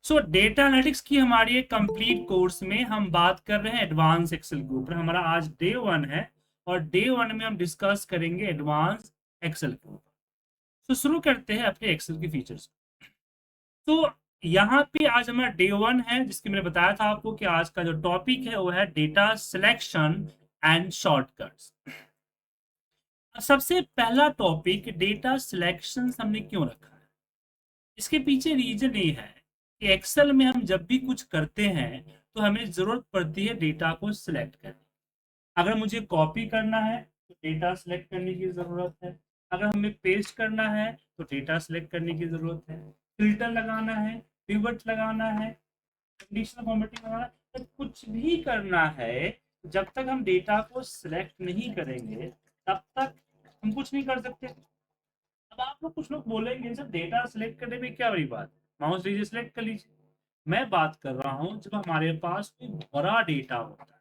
सो data analytics की हमारी एक कंप्लीट कोर्स में हम बात कर रहे हैं एडवांस एक्सेल के ऊपर। हमारा आज डे 1 है और डे 1 में हम डिस्कस करेंगे एडवांस एक्सेल के ऊपर। तो शुरू करते हैं अपने एक्सेल के फीचर्स। तो यहाँ पे आज हमारा डे 1 है, जिसके मैंने बताया था आपको कि आज का जो टॉपिक है वो है डेटा सिलेक्शन एंड शॉर्टकट्स। सबसे पहला टॉपिक डेटा सिलेक्शन हमने क्यों रखा है, इसके पीछे रीजन ये है कि एक्सेल में हम जब भी कुछ करते हैं तो हमें जरूरत पड़ती है डेटा को सिलेक्ट करने। अगर मुझे कॉपी करना है तो डेटा सिलेक्ट करने की जरूरत है, अगर हमें पेस्ट करना है तो डेटा सिलेक्ट करने की जरूरत है, फिल्टर लगाना है, पिवट लगाना है, कंडीशनल फॉर्मेटिंग लगाना है, तो कुछ भी करना है, जब तक हम डेटा को सिलेक्ट नहीं करेंगे तब तक हम कुछ नहीं कर सकते। अब आप लोग कुछ लोग बोलेंगे सर डेटा सिलेक्ट करने में क्या बड़ी बात, माउस लीजिए सिलेक्ट कर लीजिए। मैं बात कर रहा हूं जब हमारे पास कोई बड़ा डेटा होता है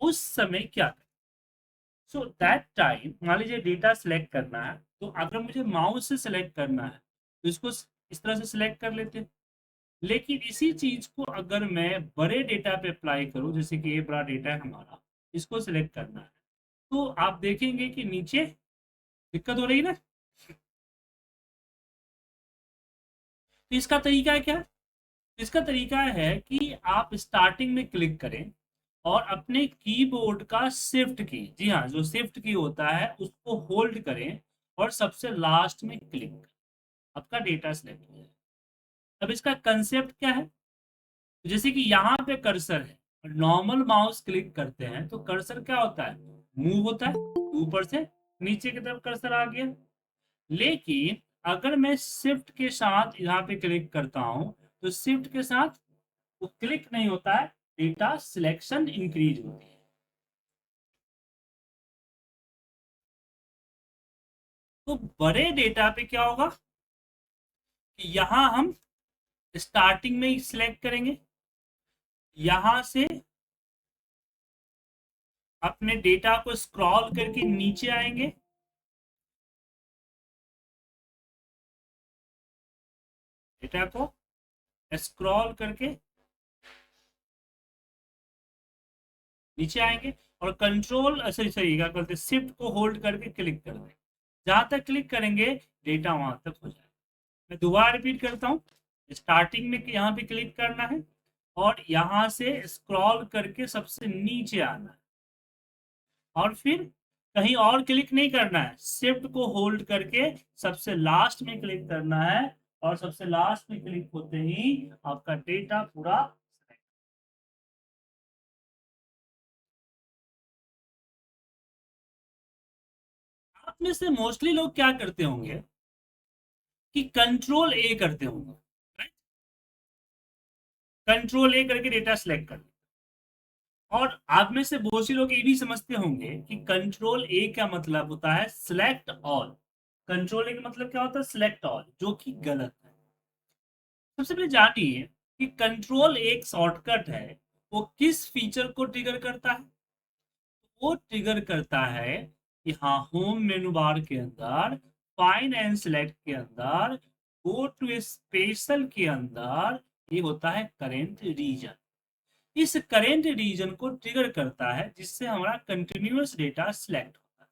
उस समय क्या करें। सो दैट टाइम मान लीजिए डेटा सिलेक्ट करना है, तो अगर मुझे माउस से सिलेक्ट करना है तो इसको इस तरह से सिलेक्ट कर लेते हैं। लेकिन इसी चीज को अगर मैं बड़े डेटा पे अप्लाई करूं, जैसे कि ये बड़ा डेटा है हमारा, इसको सिलेक्ट करना है, तो आप देखेंगे कि नीचे दिक्कत हो रही है ना। तो इसका तरीका क्या है? इसका तरीका है कि आप स्टार्टिंग में क्लिक करें और अपने कीबोर्ड का शिफ्ट की, जी हाँ, जो शिफ्ट की होता है उसको होल्ड करें और सबसे लास्ट में क्लिक करें। आपका डेटा सिलेक्ट हो जाए। अब इसका कंसेप्ट क्या है? जैसे कि यहाँ पे कर्सर है, नॉर्मल माउस क्लिक करते हैं तो कर्सर क्या होता है, मूव होता है, ऊपर से नीचे की तरफ कर्सर आ गया। लेकिन अगर मैं शिफ्ट के साथ यहाँ पे क्लिक करता हूं तो शिफ्ट के साथ वो क्लिक नहीं होता है, डेटा सिलेक्शन इंक्रीज होती है। तो बड़े डेटा पे क्या होगा कि यहां हम स्टार्टिंग में ही सिलेक्ट करेंगे, यहां से अपने डेटा को स्क्रॉल करके नीचे आएंगे, डेटा को स्क्रॉल करके नीचे आएंगे और कंट्रोल सही सही क्या करते, शिफ्ट को होल्ड करके क्लिक कर देंगे। जहां तक क्लिक करेंगे डेटा वहां तक हो जाएगा। मैं दोबारा रिपीट करता हूँ। स्टार्टिंग में यहाँ पे क्लिक करना है और यहाँ से स्क्रॉल करके सबसे नीचे आना है और फिर कहीं और क्लिक नहीं करना है, शिफ्ट को होल्ड करके सबसे लास्ट में क्लिक करना है और सबसे लास्ट में क्लिक होते ही आपका डेटा पूरा। आप में से मोस्टली लोग क्या करते होंगे कि कंट्रोल ए करते होंगे, कंट्रोल ए करके डेटा सिलेक्ट कर। और आप में से बहुत से लोग ये भी समझते होंगे कि कंट्रोल ए का मतलब होता है सिलेक्ट ऑल। कंट्रोल ए का मतलब क्या होता है, सिलेक्ट ऑल, जो कि गलत है। सबसे पहले जानिए कि कंट्रोल एक शॉर्टकट है, वो किस फीचर को ट्रिगर करता है। वो ट्रिगर करता है कि हाँ, होम मेनू बार के अंदर, फाइंड एंड सेलेक्ट के अंदर, गो टू स्पेशल के अंदर ये होता है करेंट रीजन। इस करेंट रीजन को ट्रिगर करता है जिससे हमारा कंटिन्यूअस डेटा सिलेक्ट होता है।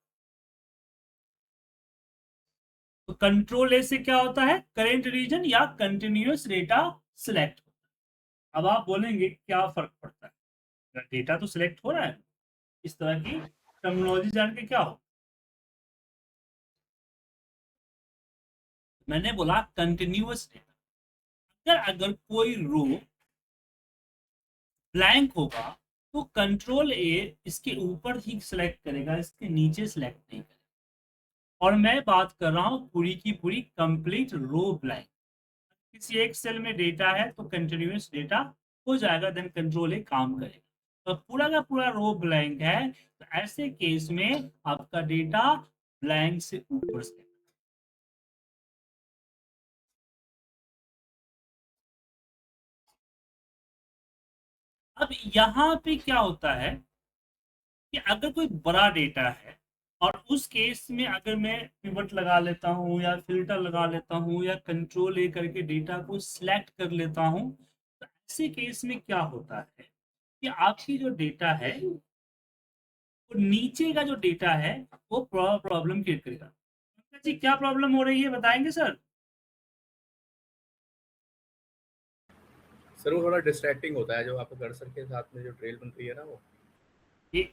तो कंट्रोल ए से क्या होता है, करेंट रीजन या कंटिन्यूअस डेटा सिलेक्ट होता है। अब आप बोलेंगे क्या फर्क पड़ता है, डेटा तो सिलेक्ट हो रहा है। इस तरह की टर्मिनोलॉजी जान के क्या हो, मैंने बोला कंटिन्यूअस डेटा। अगर अगर कोई रो ब्लैंक होगा तो कंट्रोल ए इसके ऊपर ही सिलेक्ट करेगा, इसके नीचे सिलेक्ट नहीं करेगा। और मैं बात कर रहा हूं पूरी की पूरी कंप्लीट रो ब्लैंक। किसी एक सेल में डेटा है तो कंटिन्यूअस डेटा हो जाएगा, देन कंट्रोल ए काम करेगा। तो पूरा का पूरा रो ब्लैंक है तो ऐसे केस में आपका डेटा ब्लैंक से ऊपर से। अब यहाँ पे क्या होता है कि अगर कोई बड़ा डेटा है और उस केस में अगर मैं पिवट लगा लेता हूँ या फिल्टर लगा लेता हूँ या कंट्रोल ए करके डेटा को सिलेक्ट कर लेता हूँ, तो ऐसे केस में क्या होता है कि आपकी जो डेटा है, वो नीचे का जो डेटा है वो प्रॉब्लम क्रिएट करेगा। जी क्या प्रॉब्लम हो रही है बताएंगे सर? सर वो थोड़ा डिस्ट्रैक्टिंग होता है, जो आपको कर्सर के साथ में जो ट्रेल बन रही है ना वो। ये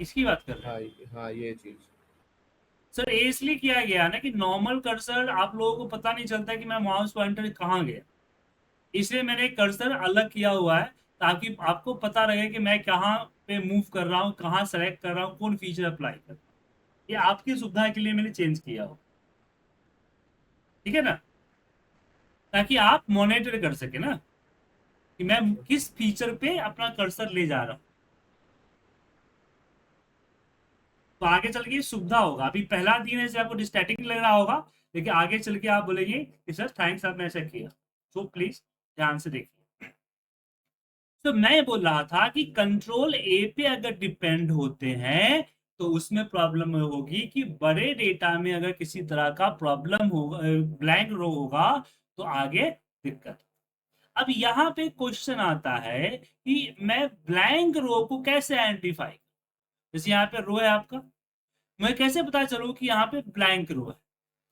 इसकी बात कर रहे हैं? हाँ हाँ, ये चीज़। सर ये इसलिए किया गया ना कि नॉर्मल कर्सर आप लोगों को पता नहीं चलता कि मैं माउस पॉइंटर कहाँ गया, इसलिए मैंने कर्सर अलग किया हुआ है ताकि आपको पता रहे कि मैं कहाँ पे मूव कर रहा हूँ, कहाँ सेलेक्ट कर रहा हूँ, कौन फीचर अप्लाई कर रहा हूँ। ये आपकी सुविधा के लिए मैंने चेंज किया हो, ठीक है ना, ताकि आप मॉनिटर कर सके ना कि मैं किस फीचर पे अपना कर्सर ले जा रहा हूँ। तो आगे चल के सुविधा होगा। अभी पहला दिन है, आपको डिस्टैटिक लग रहा होगा, लेकिन आगे चल के आप बोलेंगे कि सर थैंक्स आपने ऐसा किया। तो प्लीज ध्यान से देखिए। तो मैं बोल रहा था कि कंट्रोल ए पे अगर डिपेंड होते हैं तो उसमें प्रॉब्लम होगी कि बड़े डेटा में अगर किसी तरह का प्रॉब्लम होगा, ब्लैंक रो होगा, तो आगे दिक्कत। अब यहाँ पे क्वेश्चन आता है कि मैं ब्लैंक रो को कैसे आइडेंटिफाई, जैसे यहाँ पे रो है आपका, मैं कैसे पता चलूं कि यहाँ पे ब्लैंक रो है,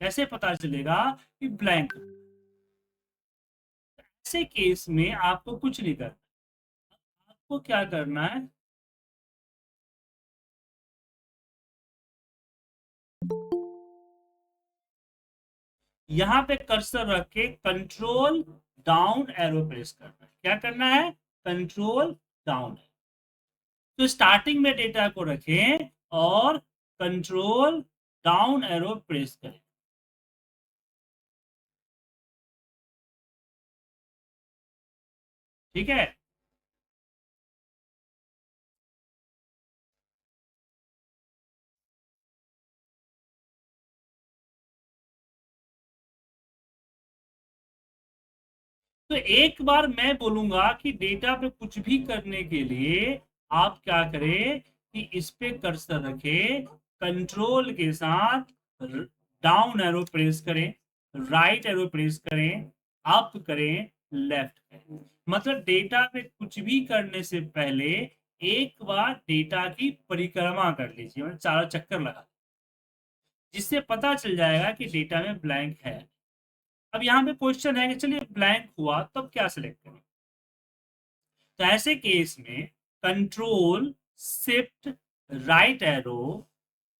कैसे पता चलेगा कि ब्लैंक? ऐसे केस में आपको कुछ नहीं करना, आपको क्या करना है, यहाँ पे कर्सर रख के कंट्रोल डाउन एरो प्रेस करना है। क्या करना है? Control down. तो स्टार्टिंग में डेटा को रखें और कंट्रोल डाउन एरो प्रेस करें। ठीक है, तो एक बार मैं बोलूंगा कि डेटा पे कुछ भी करने के लिए आप क्या करें कि इस पे कर्सर रखें, कंट्रोल के साथ डाउन एरो प्रेस करें, राइट एरो प्रेस करें, अप करें, लेफ्ट करें। मतलब डेटा पे कुछ भी करने से पहले एक बार डेटा की परिक्रमा कर लीजिए, मतलब चारों चक्कर लगा, जिससे पता चल जाएगा कि डेटा में ब्लैंक है। अब यहाँ पे क्वेश्चन है कि चलिए ब्लैंक हुआ तब क्या सिलेक्ट करें? तो ऐसे केस में control shift right arrow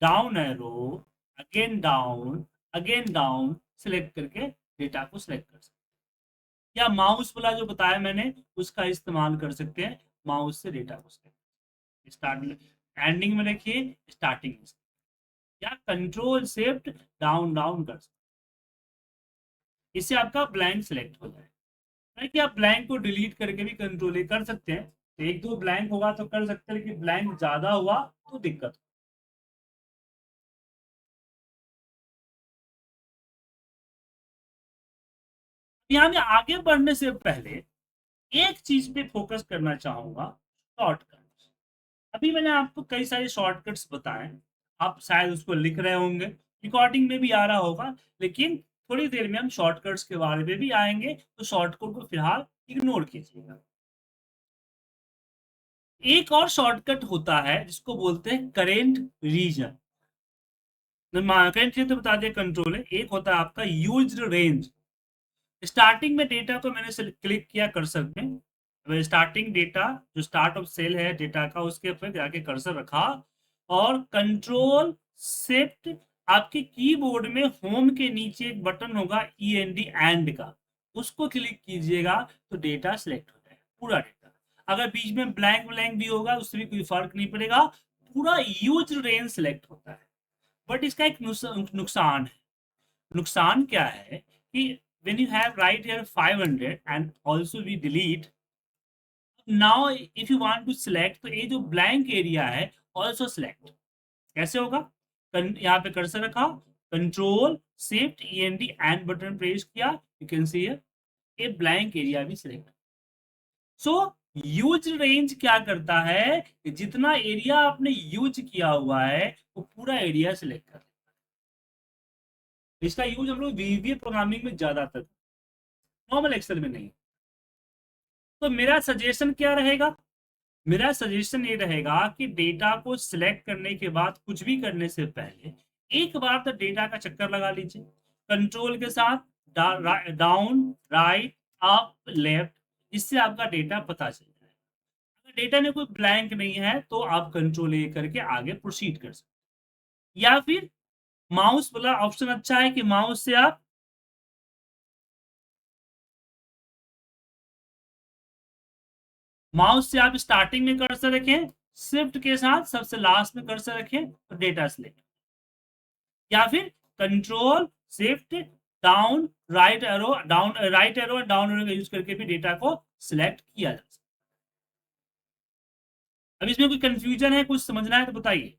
down arrow again down select करके डेटा को सिलेक्ट कर सकते हैं, या माउस वाला जो बताया मैंने उसका इस्तेमाल कर सकते हैं, माउस से डेटा को सिलेक्ट स्टार्ट एंडिंग में रखिए, स्टार्टिंग में, या कंट्रोल शिफ्ट डाउन डाउन कर सकते हैं। इससे आपका ब्लैंक सिलेक्ट हो जाए। कि आप ब्लैंक को डिलीट करके भी कंट्रोल कर सकते हैं, तो एक दो ब्लैंक होगा तो कर सकते हैं, लेकिन ब्लैंक ज्यादा हुआ तो दिक्कत। यहाँ में आगे बढ़ने से पहले एक चीज पे फोकस करना चाहूंगा, शॉर्टकट। अभी मैंने आपको कई सारे शॉर्टकट्स बताए, आप शायद उसको लिख रहे होंगे, रिकॉर्डिंग में भी आ रहा होगा, लेकिन थोड़ी देर में हम शॉर्टकट्स के बारे में भी आएंगे, तो शॉर्टकट को फिलहाल इग्नोर कीजिएगा। एक और शॉर्टकट होता है जिसको बोलते हैं करेंट रीजन। करेंट रीजन तो बता दिया कंट्रोल है, एक होता है आपका यूज्ड रेंज। स्टार्टिंग में डेटा को मैंने क्लिक किया कर्सर में, स्टार्टिंग डेटा जो स्टार्ट ऑफ सेल है डेटा का, उसके ऊपर जाके कर्सर रखा और कंट्रोल शिफ्ट, आपके कीबोर्ड में होम के नीचे एक बटन होगा ई एन डी एंड का, उसको क्लिक कीजिएगा तो डेटा सिलेक्ट हो जाएगा, पूरा डेटा। अगर बीच में ब्लैंक ब्लैंक भी होगा उससे भी कोई फर्क नहीं पड़ेगा, पूरा यूज रेंज सिलेक्ट होता है। बट इसका एक नुकसान है। नुकसान क्या है कि when you have right here 500 and also we delete, now if you want to select, तो ये जो blank एरिया है also select, कैसे होगा? यहाँ पे कर्सर रखा, control shift E N D and button press किया, यू कैन सी ये ब्लैंक एरिया भी सिलेक्ट। सो यूज रेंज क्या करता है कि जितना एरिया आपने यूज किया हुआ है वो पूरा एरिया सिलेक्ट कर, इसका यूज हम लोग वीवीए प्रोग्रामिंग में ज्यादातर, नॉर्मल एक्सेल में नहीं। तो मेरा सजेशन क्या रहेगा, मेरा सजेशन ये रहेगा कि डेटा को सिलेक्ट करने के बाद कुछ भी करने से पहले एक बार तो डेटा का चक्कर लगा लीजिए कंट्रोल के साथ, डाउन राइट अप लेफ्ट, इससे आपका डेटा पता चल जाए। अगर डेटा में कोई ब्लैंक नहीं है तो आप कंट्रोल ए करके आगे प्रोसीड कर सकते, या फिर माउस वाला ऑप्शन अच्छा है कि माउस से आप स्टार्टिंग में कर्सर रखें, शिफ्ट के साथ सबसे लास्ट में कर्सर रखें तो डेटा सिलेक्ट, या फिर control shift down right arrow down right arrow down arrow का यूज करके भी डेटा को सिलेक्ट किया जा सकता। अब इसमें कोई कंफ्यूजन है, कुछ समझना है तो बताइए।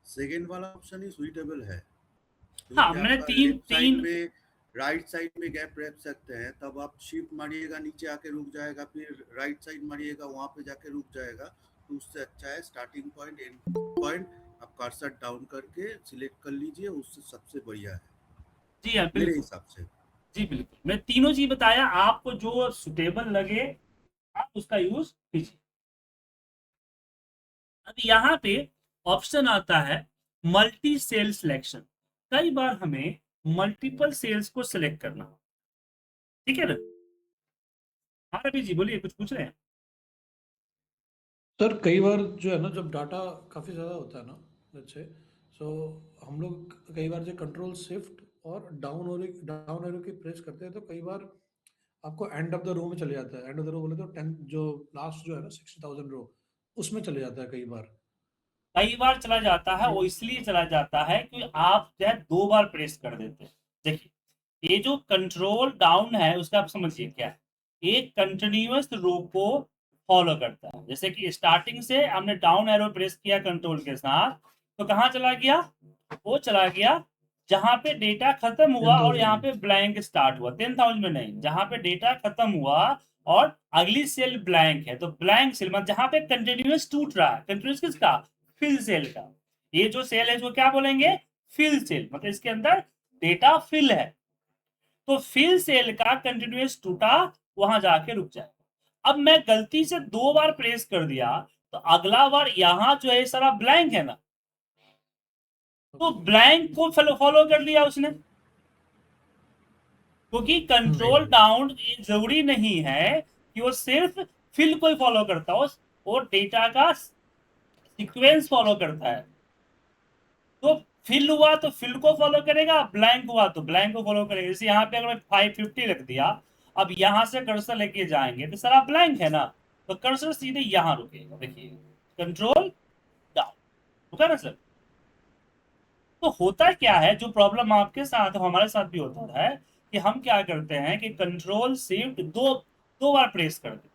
सेकेंड वाला ऑप्शन ही सुइटेबल है, हाँ, क्योंकि मैंने आपका तीन लेफ्ट साइड में राइट साइड में गैप रख सकते हैं, तब आप शिफ्ट मारिएगा नीचे आके रुक जाएगा, फिर राइट साइड मारिएगा वहां पे जाके रुक जाएगा। तो उससे अच्छा है स्टार्टिंग पॉइंट एंड पॉइंट आप कर्सर डाउन करके सिलेक्ट कर लीजिए, उससे सबसे बढ़िया है जी हाँ मेरे बिल्कुल, हिसाब से। जी बिल्कुल, मैं तीनों चीज बताया, आपको जो सुटेबल लगे आप उसका यूज कीजिए। अब यहाँ पे ऑप्शन आता है मल्टी सेल सिलेक्शन, कई बार हमें मल्टीपल सेल्स को सिलेक्ट करना, ठीक है ना। हाँ रवि जी बोलिए, कुछ पूछ रहे हैं। सर कई बार जो है ना, जब डाटा काफ़ी ज़्यादा होता है ना, लेट्स से, सो हम लोग कई बार जो कंट्रोल शिफ्ट और डाउन एरो की प्रेस करते हैं तो कई बार आपको एंड ऑफ द रो में चले जाता है। एंड ऑफ द रो बोले तो 10 जो लास्ट जो है ना 60,000 रो, उसमें चले जाता है कई बार। कई बार चला जाता है, वो इसलिए चला जाता है कि आप जो है 2 बार प्रेस कर देते हैं। देखिए, ये जो कंट्रोल डाउन है उसका आप समझिए क्या है, एक कंटिन्यूअस रो को फॉलो करता है। जैसे कि स्टार्टिंग से हमने डाउन एरो प्रेस किया कंट्रोल के साथ, तो कहाँ चला गया, वो चला गया जहां पे डेटा खत्म हुआ और 10,000 यहाँ में। पे ब्लैंक स्टार्ट हुआ। 10,000 में नहीं, जहां पे डेटा खत्म हुआ और अगली सेल ब्लैंक है, तो ब्लैंक सेल मतलब जहां पे कंटिन्यूअस टूट रहा है, कंटिन्यूअस किसका, फिल सेल का। ये जो सेल है इसको क्या बोलेंगे, फिल सेल, मतलब इसके अंदर डेटा फिल है। तो फिल सेल का कंटिन्यूअस टूटा, वहां जाके रुक जाए। अब मैं गलती से 2 बार प्रेस कर दिया तो अगला बार यहां जो है सारा ब्लैंक है ना, तो ब्लैंक को फॉलो कर लिया उसने, क्योंकि कंट्रोल डाउन जरूरी नहीं है कि वो सिर्फ फिल को ही फॉलो करता हो, वो डेटा का सीक्वेंस फॉलो करता है। तो फिल हुआ तो फिल को फॉलो करेगा, ब्लैंक हुआ तो ब्लैंक को फॉलो करेगा। जैसे यहाँ पे अगर मैं 550 रख दिया, अब यहां से कर्सर लेके जाएंगे तो सारा ब्लैंक है ना, तो कर्सर सीधे यहां रुकेगा। देखिए कंट्रोल डाउन रुका ना सर। तो होता क्या है, जो प्रॉब्लम आपके साथ हमारे साथ भी होता है कि हम क्या करते हैं कि कंट्रोल शिफ्ट दो दो बार प्रेस कर देते हैं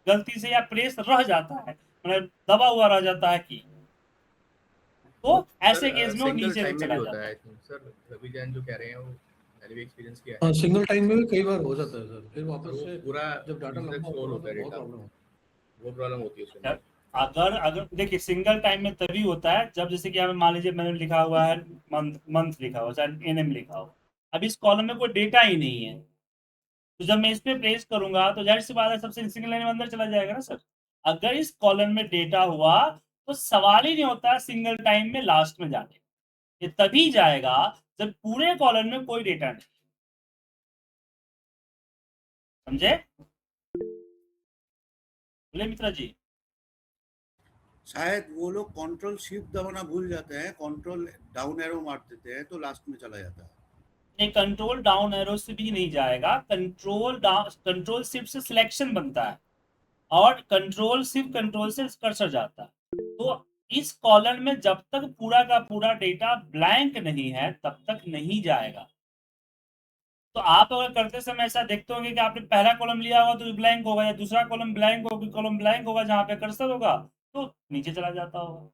गलती से, या प्रेस रह जाता है, मतलब दबा हुआ रह जाता है की, तो ऐसे केस में वो सिंगल नीचे टाइम में भी चला होता जाता है है। I think sir, Ravi Jain जो कह रहे हैं वो मैंने भी एक्सपीरियंस किया हाँ, है। सिंगल टाइम में भी कई बार हो जाता है सर, फिर और वापस वो से पूरा जब डाटा नीचे तक लंबा स्क्रॉल होता होता है है तो बहुत डेटा, प्रॉब्लम होती वो प्रॉब्लम होती है उसके अंदर। अगर अगर देखिए सिंगल टाइम में तभी होता है जब, जैसे कि हमें मान लीजिए मैंने लिखा हुआ है मंथ, मंथ लिखा हुआ है, एनएम लिखा हुआ, अब इस कॉलम में कोई डेटा ही नहीं है, तो जब मैं इस पे प्रेस करूंगा तो जाहिर सी बात है सबसे सिंगल लाइन में अंदर चला जाएगा ना सर। अगर इस कॉलम में डेटा हुआ तो सवाल ही नहीं होता सिंगल टाइम में लास्ट में जाने, ये तभी जाएगा जब पूरे कॉलम में कोई डेटा नहीं। समझे, बोले मित्रा जी। शायद वो लोग कंट्रोल शिफ्ट दबाना भूल जाते हैं, कंट्रोल डाउन एरो मार देते हैं तो लास्ट में चला जाता है। नहीं, कंट्रोल डाउन एरो से भी नहीं जाएगा, कंट्रोल शिफ्ट से सिलेक्शन बनता है और कंट्रोल सिर्फ कंट्रोल से कर्सर जाता है। तो इस कॉलम में जब तक पूरा का पूरा डेटा ब्लैंक नहीं है तब तक नहीं जाएगा। तो आप अगर करते समय ऐसा देखते होंगे कि आपने पहला कॉलम लिया होगा तो ब्लैंक होगा, या दूसरा कॉलम ब्लैंक होगा, कॉलम ब्लैंक होगा जहां पे कर्सर होगा तो नीचे चला जाता होगा।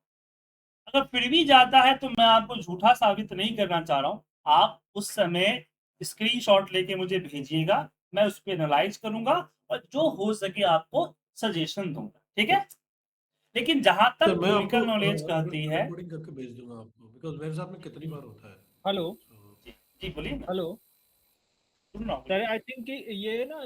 अगर फिर भी जाता है तो मैं आपको झूठा साबित नहीं करना चाह रहा हूं, आप उस समय स्क्रीनशॉट लेके मुझे भेजिएगा, मैं उस पर एनालाइज करूंगा और जो हो सके आपको सजेशन दूंगा, ठीक है। लेकिन जहां सर तक मैं आपको थ्योरिकल नॉलेज कहती है, रिकॉर्डिंग करके भेज दूंगा आपको, बिकॉज मेरे साथ में कितनी बार होता है। हेलो जी जी बोलिए ना, हेलो सुन रहा हूँ, सर, बोलिए। आई थिंक कि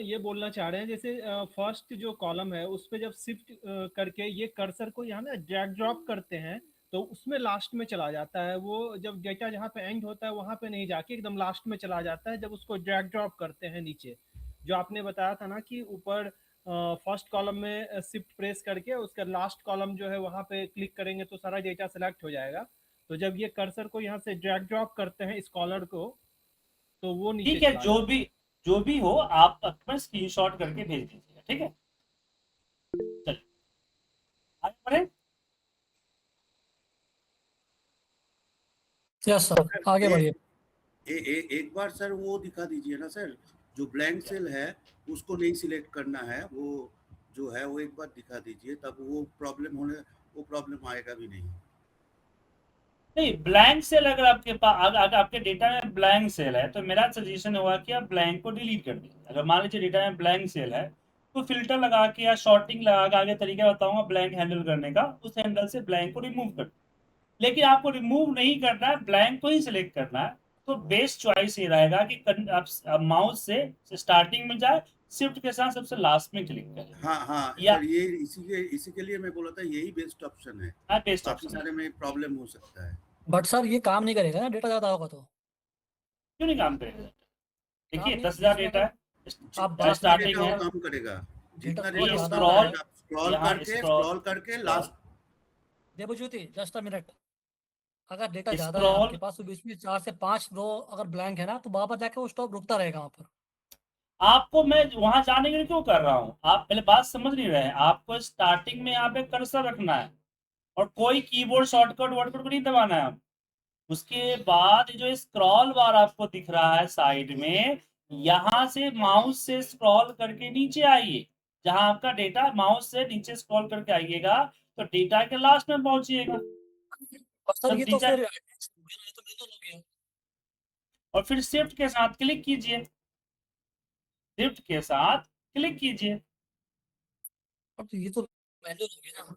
ये बोलना चाह रहे हैं, जैसे फर्स्ट जो कॉलम है उस पे जब शिफ्ट करके ये कर्सर को यहाँ ना ड्रैग ड्रॉप करते हैं तो उसमें लास्ट में चला जाता है। वो जब डेटा जहाँ पे एंड होता है वहाँ पे नहीं जाके एकदम लास्ट में चला जाता है जब उसको ड्रैग ड्रॉप करते हैं नीचे। जो आपने बताया था ना कि ऊपर फर्स्ट कॉलम में शिफ्ट प्रेस करके उसका लास्ट कॉलम जो है वहाँ पे क्लिक करेंगे तो सारा डेटा सेलेक्ट हो जाएगा। तो जब ये कर्सर को यहाँ से ड्रैग ड्रॉप करते हैं स्कॉलर को तो वो नीचे ठीक है, चला जाता है। जो भी हो आप अपना स्क्रीनशॉट करके भेज दीजिएगा, ठीक है। चलिए आगे बढ़े। यस सर, आगे ए, बढ़िए। एक बार सर वो दिखा दीजिए ना सर, जो ब्लैंक सेल है उसको नहीं सिलेक्ट करना है, वो जो है वो एक बार दिखा दीजिए, तब वो प्रॉब्लम आएगा भी नहीं। नहीं, ब्लैंक सेल अगर आपके पास, अगर आपके डेटा में ब्लैंक सेल है तो मेरा सजेशन होगा कि आप ब्लैंक को डिलीट कर दीजिए। अगर मान लीजिए डेटा में ब्लैंक सेल है तो फिल्टर लगा के या शॉर्टिंग लगा के, आगे तरीका बताऊंगा ब्लैंक हैंडल करने का, उस हैंडल से ब्लैंक को रिमूव कर। लेकिन आपको रिमूव नहीं करना है, ब्लैंक को ही सिलेक्ट करना है, तो बेस्ट चॉइस ये रहेगा कि आप माउस से स्टार्टिंग में जाए, शिफ्ट के साथ सबसे लास्ट में क्लिक करें। हाँ या सर, ये इसी के लिए मैं बोला था यही बेस्ट ऑप्शन है, बेस्ट काफी ऑप्शन सारे में प्रॉब्लम हो सकता है। बट सर ये काम नहीं करेगा ना, डेटा ज़्यादा होगा तो। क्यों नहीं काम करेगा? काम देखिए नहीं, 10,000 जैसे डेटा अगर है, आप जितना स्टार्टिंग डेटा है, वो काम करेगा, डेटा जितना बहुत डेटा ये वो ज़्यादा काम है। करेगा, स्क्रॉल यहाँ करके स्क्रॉल करके last. Devjyoti just a minute, अगर डेटा ज़्यादा है स्क्रॉल आपके पास तो बीच में 4 से 5 रो अगर ब्लैंक है ना, तो वहां पर जाके वो स्टॉप रुकता रहेगा वहां पर। आपको मैं वहां जाने के लिए क्यों कर रहा हूँ, आप पहले बात समझ नहीं रहे हैं। आपको स्टार्टिंग में यहाँ पे कर्सर रखना है और कोई कीबोर्ड शॉर्टकट वर्डकट को नहीं दबाना है। उसके बाद जो स्क्रॉल बार आपको दिख रहा है साइड में, यहाँ से माउस से स्क्रॉल करके नीचे आइए। जहां आपका डेटा, माउस से नीचे स्क्रॉल करके आइएगा तो डेटा के लास्ट में पहुंचिएगा। और सर जब ये तो नीचे फिर ये तो मैनुअल हो गया। और फिर शिफ्ट के साथ क्लिक कीजिए, शिफ्ट के साथ क्लिक कीजिए। अब तो ये तो मैनुअल हो गया ना।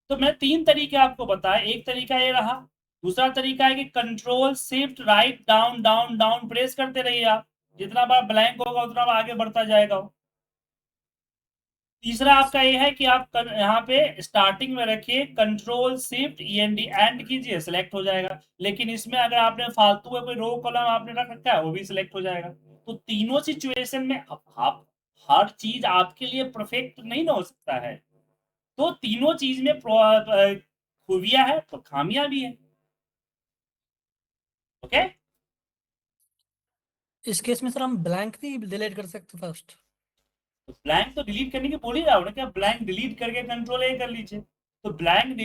तो मैं 3 तरीके आपको बताए, एक तरीका ये रहा, दूसरा तरीका है कि control shift write down down down press करते रहिए आप, जितना बार ब्लैंक होगा उतना बार आगे बढ़ता जाएगा। तीसरा आपका ये है कि आप यहाँ पे स्टार्टिंग में रखिए कंट्रोल शिफ्ट END एंड कीजिए, सिलेक्ट हो जाएगा। लेकिन इसमें अगर आपने फालतू में कोई रो कॉलम आपने रख रखा है वो भी सिलेक्ट हो जाएगा। तो तीनों सिचुएशन में आप हर चीज आपके लिए परफेक्ट नहीं ना हो सकता है, तो तीनों चीज में खूबियां है तो खामियां भी है। ओके, इस केस में सर हम ब्लैंक नहीं डिलीट कर सकते फर्स्ट? तो ब्लैंक तो डिलीट करने की बोल ही रहा हूँ ना, क्या ब्लैंक डिलीट करके कंट्रोल A कर लीजिए। तो ब्लैंक बस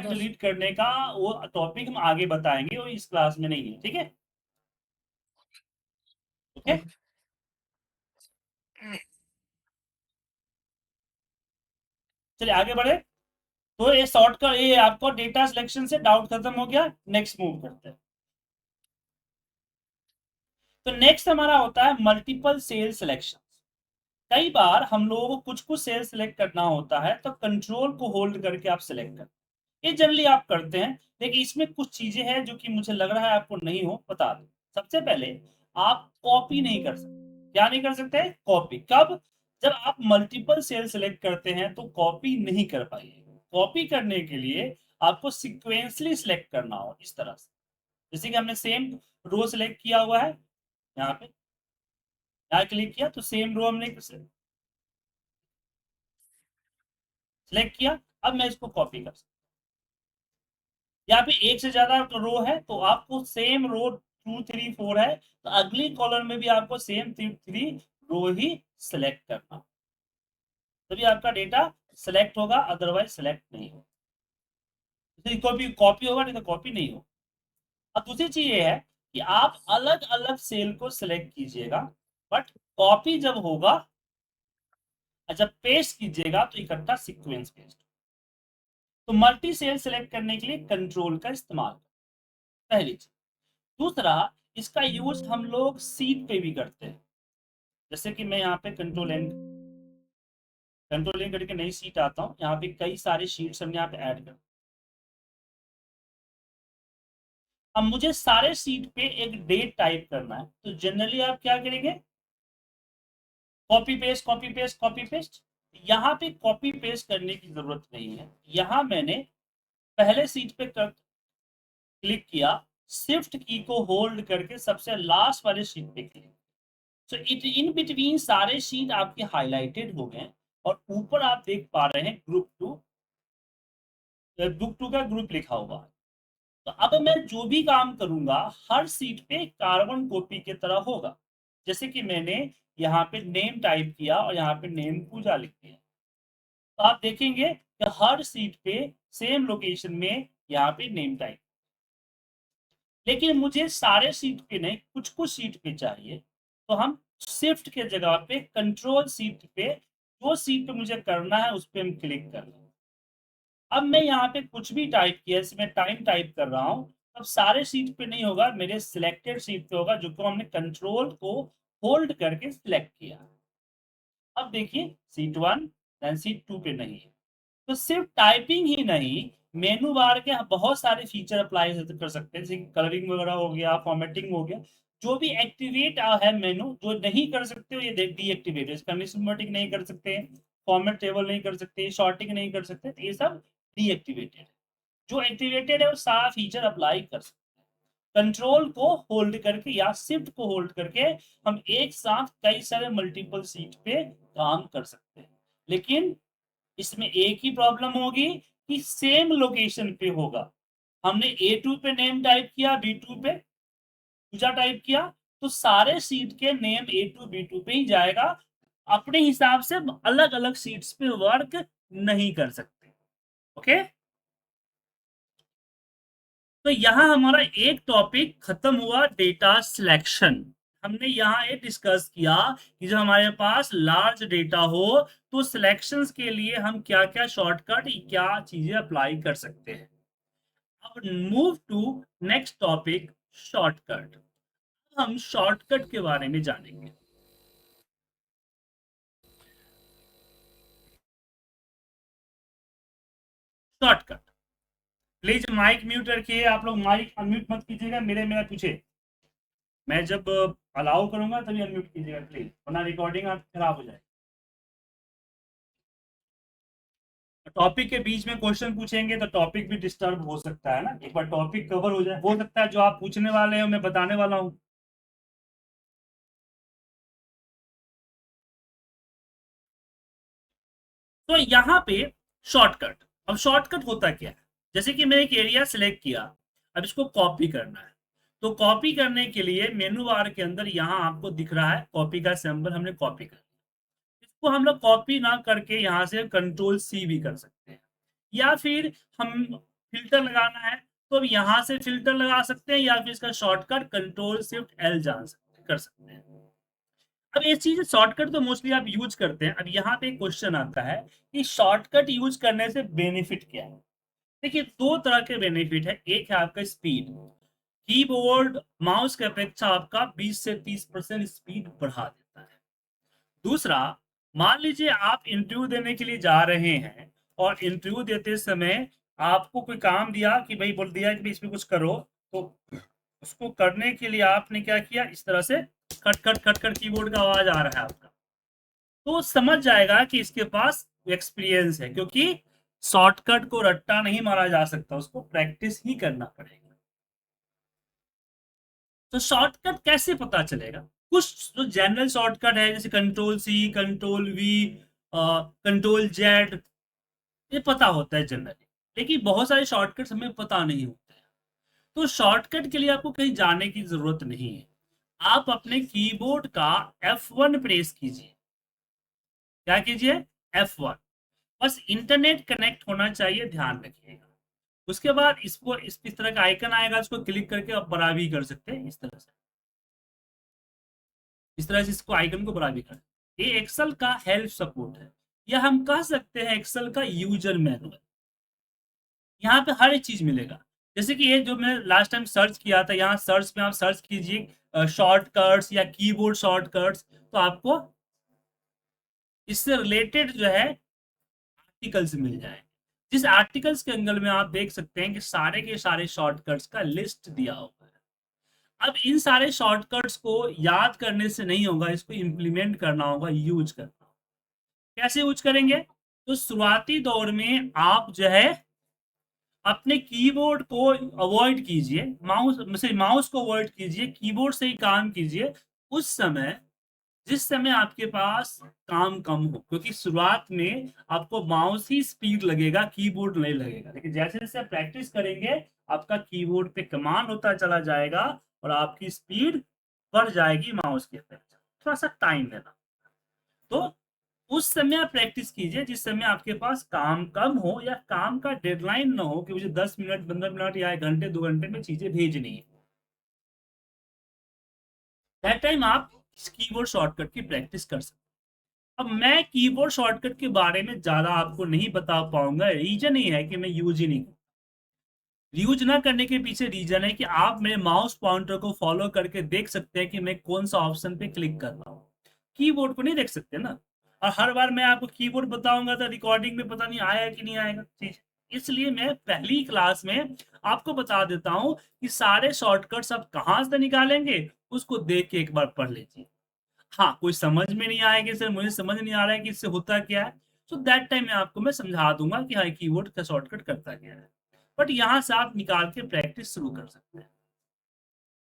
डिलीट करने का वो टॉपिक हम आगे बताएंगे, वो इस क्लास में नहीं है, ठीक है। ओके, चलिए आगे बढ़े। तो ये शॉर्ट का, ये आपको डेटा सिलेक्शन से डाउट खत्म हो गया, नेक्स्ट मूव करते हैं। तो नेक्स्ट हमारा होता है मल्टीपल सेल सिलेक्शन। कई बार हम लोगों को कुछ कुछ सेल सिलेक्ट करना होता है तो कंट्रोल को होल्ड करके आप सिलेक्ट करते हैं, ये जनरली आप करते हैं। लेकिन इसमें कुछ चीजें हैं जो कि मुझे लग रहा है आपको नहीं हो, बता दो। सबसे पहले आप कॉपी नहीं कर सकते। क्या नहीं कर सकते? कॉपी। कब? जब आप मल्टीपल सेल सिलेक्ट करते हैं तो कॉपी नहीं कर पाइए। कॉपी करने के लिए आपको सिक्वेंसली सिलेक्ट करना हो, इस तरह से। जैसे कि हमने सेम रो सिलेक्ट किया हुआ है, यहाँ पे यहाँ क्लिक किया तो सेम रो हमने सिलेक्ट किया। अब मैं इसको कॉपी कर सकता हूँ। यहाँ पे एक से ज्यादा रो है तो आपको सेम रो 2 3 4 है तो अगली कॉलम में भी आपको सेम 3 रो ही सिलेक्ट करना, तभी आपका डेटा सिलेक्ट होगा, अदरवाइज सिलेक्ट नहीं होगा। कॉपी कॉपी होगा, नहीं तो कॉपी नहीं होगा। अब दूसरी चीज ये है कि आप अलग अलग सेल को सिलेक्ट कीजिएगा, बट कॉपी जब होगा, जब पेस्ट कीजिएगा तो इकट्ठा सीक्वेंस पेस्ट। तो मल्टी सेल सिलेक्ट करने के लिए कंट्रोल का इस्तेमाल, पहली चीज। दूसरा, इसका यूज हम लोग सीट पे भी करते हैं। जैसे कि मैं यहाँ पे कंट्रोल एन करके नई शीट आता हूँ, यहाँ पे कई सारी शीट्स हमने यहाँ पे ऐड कर। अब मुझे सारे शीट पे एक डेट टाइप करना है, तो जनरली आप क्या करेंगे, copy paste copy paste copy paste. यहाँ पे कॉपी पेस्ट करने की जरूरत नहीं है, यहाँ मैंने पहले शीट पे क्लिक किया, शिफ्ट की को होल्ड करके सबसे लास्ट वाले शीट पे click, so it in between सारे शीट आपके हाईलाइटेड हो गए और ऊपर आप देख पा रहे हैं ग्रुप 2 का ग्रुप लिखा हुआ है। तो अब मैं जो भी काम करूंगा हर सीट पे कार्बन कॉपी की तरह होगा। जैसे कि मैंने यहाँ पे नेम टाइप किया और यहाँ पे नेम पूजा लिख दिया, तो आप देखेंगे कि हर सीट पे सेम लोकेशन में यहाँ पे नेम टाइप। लेकिन मुझे सारे सीट पे नहीं, कुछ कुछ सीट पे चाहिए, तो हम शिफ्ट के जगह पे कंट्रोल सीट पे, जो सीट पे मुझे करना है उस पर हम क्लिक कर लें। अब मैं यहाँ पे कुछ भी टाइप किया, इसमें टाइम टाइप कर रहा हूँ, अब सारे सीट पे नहीं होगा, मेरे सिलेक्टेड सीट पे होगा, जो को हमने कंट्रोल को होल्ड करके सिलेक्ट किया। अब देखिए सीट 1 देन सीट 2 पे नहीं है। तो सिर्फ टाइपिंग ही नहीं, मेनू बार के बहुत सारे फीचर अप्लाई कर सकते हैं, जैसे कलरिंग वगैरह हो गया, फॉर्मेटिंग हो गया, जो भी एक्टिवेट है मेनू, जो नहीं कर सकते हो ये डीएक्टिवेट है, कंडीशनमेटिक नहीं कर सकते, फॉर्मेट टेबल नहीं कर सकते, शॉर्टिंग नहीं कर सकते, तो ये सब डीएक्टिवेटेड है। जो एक्टिवेटेड है वो सारा फीचर अप्लाई कर सकते हैं। कंट्रोल को होल्ड करके या शिफ्ट को होल्ड करके हम एक साथ कई सारे मल्टीपल सीट पे काम कर सकते हैं। लेकिन इसमें एक ही प्रॉब्लम होगी कि सेम लोकेशन पे होगा। हमने A2 पे नेम टाइप किया, B2 पे पूजा टाइप किया, तो सारे सीट के नेम A2 B2 पे ही जाएगा, अपने हिसाब से अलग अलग सीट्स पे वर्क नहीं कर सकते। ओके, तो यहाँ हमारा एक टॉपिक खत्म हुआ, डेटा सिलेक्शन। हमने यहाँ ये डिस्कस किया कि जब हमारे पास लार्ज डेटा हो तो सिलेक्शंस के लिए हम क्या क्या शॉर्टकट, क्या चीजें अप्लाई कर सकते हैं। अब move to next topic, shortcut. हम शॉर्टकट के बारे में जानेंगे। शॉर्टकट, प्लीज माइक म्यूट रखिए, आप लोग माइक अनम्यूट मत कीजिएगा, मेरा पूछे, मैं जब अलाउ करूंगा तभी अनम्यूट कीजिएगा प्लीज, वरना रिकॉर्डिंग आप खराब हो जाए। टॉपिक के बीच में क्वेश्चन पूछेंगे तो टॉपिक भी डिस्टर्ब हो सकता है ना, एक बार टॉपिक कवर हो जाए, हो सकता है जो आप पूछने वाले हैं मैं बताने वाला हूं। तो यहाँ पे शॉर्टकट, अब शॉर्टकट होता क्या है, जैसे कि मैं एक एरिया सिलेक्ट किया, अब इसको कॉपी करना है, तो कॉपी करने के लिए मेनू बार के अंदर यहाँ आपको दिख रहा है कॉपी का सिंबल, हमने कॉपी कर, इसको हम लोग कॉपी ना करके यहाँ से कंट्रोल C भी कर सकते हैं, या फिर हम फिल्टर लगाना है तो अब यहाँ से फिल्टर लगा सकते हैं, या फिर इसका शॉर्टकट कंट्रोल शिफ्ट L कर सकते हैं। अब ये चीज शॉर्टकट तो मोस्टली आप यूज करते हैं। अब यहाँ पे क्वेश्चन आता है कि शॉर्टकट यूज करने से बेनिफिट क्या है। देखिए दो तरह के बेनिफिट है, एक है आपका स्पीड, कीबोर्ड माउस के अपेक्षा आपका 20 से 30% स्पीड बढ़ा देता है। दूसरा, मान लीजिए आप इंटरव्यू देने के लिए जा रहे हैं और इंटरव्यू देते समय आपको कोई काम दिया कि भाई बोल दिया कि इसमें कुछ करो, तो उसको करने के लिए आपने क्या किया, इस तरह से खट खट खट खट कीबोर्ड का आवाज आ रहा है आपका, तो समझ जाएगा कि इसके पास एक्सपीरियंस है, क्योंकि शॉर्टकट को रट्टा नहीं मारा जा सकता, उसको प्रैक्टिस ही करना पड़ेगा। तो शॉर्टकट कैसे पता चलेगा, कुछ जो जनरल शॉर्टकट है जैसे control C, control V, control Z, ये पता होता है जनरली, लेकिन बहुत सारे शॉर्टकट्स हमें पता नहीं होते हैं। तो शॉर्टकट के लिए आपको कहीं जाने की जरूरत नहीं है, आप अपने कीबोर्ड का F1 प्रेस कीजिए। क्या कीजिए, F1, बस इंटरनेट कनेक्ट होना चाहिए, ध्यान रखिएगा। उसके बाद इसको इस तरह का आइकन आएगा, इसको क्लिक करके आप बड़ा भी कर सकते हैं, इस तरह से, इस तरह से इसको आइकन को बड़ा भी कर। ये एक्सेल का हेल्प सपोर्ट है, या हम कह सकते हैं एक्सेल का यूजर मैनुअल। यहाँ पे हर एक चीज मिलेगा, जैसे कि ये जो मैं लास्ट टाइम सर्च किया था, यहाँ सर्च में आप सर्च कीजिए शॉर्टकट्स या कीबोर्ड शॉर्टकट्स, तो आपको इससे रिलेटेड जो है आर्टिकल्स मिल जाए, जिस आर्टिकल्स के एंगल में आप देख सकते हैं कि सारे के सारे शॉर्टकट्स का लिस्ट दिया हुआ है। अब इन सारे शॉर्टकट्स को याद करने से नहीं होगा, इसको इंप्लीमेंट करना होगा, यूज करना होगा। कैसे यूज करेंगे? तो शुरुआती दौर में आप जो है अपने कीबोर्ड को अवॉइड कीजिए, माउस को अवॉइड कीजिए, कीबोर्ड से ही काम कीजिए उस समय जिस समय आपके पास काम कम हो, क्योंकि शुरुआत में आपको माउस ही स्पीड लगेगा, कीबोर्ड नहीं लगेगा। लेकिन जैसे जैसे प्रैक्टिस करेंगे आपका कीबोर्ड पे कमांड होता चला जाएगा और आपकी स्पीड बढ़ जाएगी माउस के अपेक्षा। थोड़ा सा टाइम लेना, तो उस समय आप प्रैक्टिस कीजिए जिस समय आपके पास काम कम हो या काम का डेडलाइन ना हो कि मुझे 10 मिनट 15 मिनट या 1 घंटे 2 घंटे में चीजें भेजनी है। दैट टाइम आप कीबोर्ड शॉर्टकट की प्रैक्टिस कर सकते हैं। अब मैं कीबोर्ड शॉर्टकट के बारे में ज्यादा आपको नहीं बता पाऊंगा, रीजन ये है कि मैं यूज ही नहीं करता। यूज ना करने के पीछे रीजन है कि आप मेरे माउस पॉइंटर को फॉलो करके देख सकते हैं कि मैं कौन सा ऑप्शन पे क्लिक कर रहा हूँ, कीबोर्ड को नहीं देख सकते ना। और हर बार मैं आपको कीबोर्ड बताऊंगा तो रिकॉर्डिंग में पता नहीं आया कि नहीं आएगा चीज, इसलिए मैं पहली क्लास में आपको बता देता हूं कि सारे शॉर्टकट्स आप कहां से निकालेंगे उसको देख के एक बार पढ़ लीजिए। हाँ, कोई समझ में नहीं आएगी सर मुझे समझ नहीं आ रहा है कि इससे होता क्या है, तो दैट टाइम में आपको मैं समझा दूंगा कि हाँ कीबोर्ड का शॉर्टकट करता क्या है। बट यहाँ से आप निकाल के प्रैक्टिस शुरू कर सकते हैं।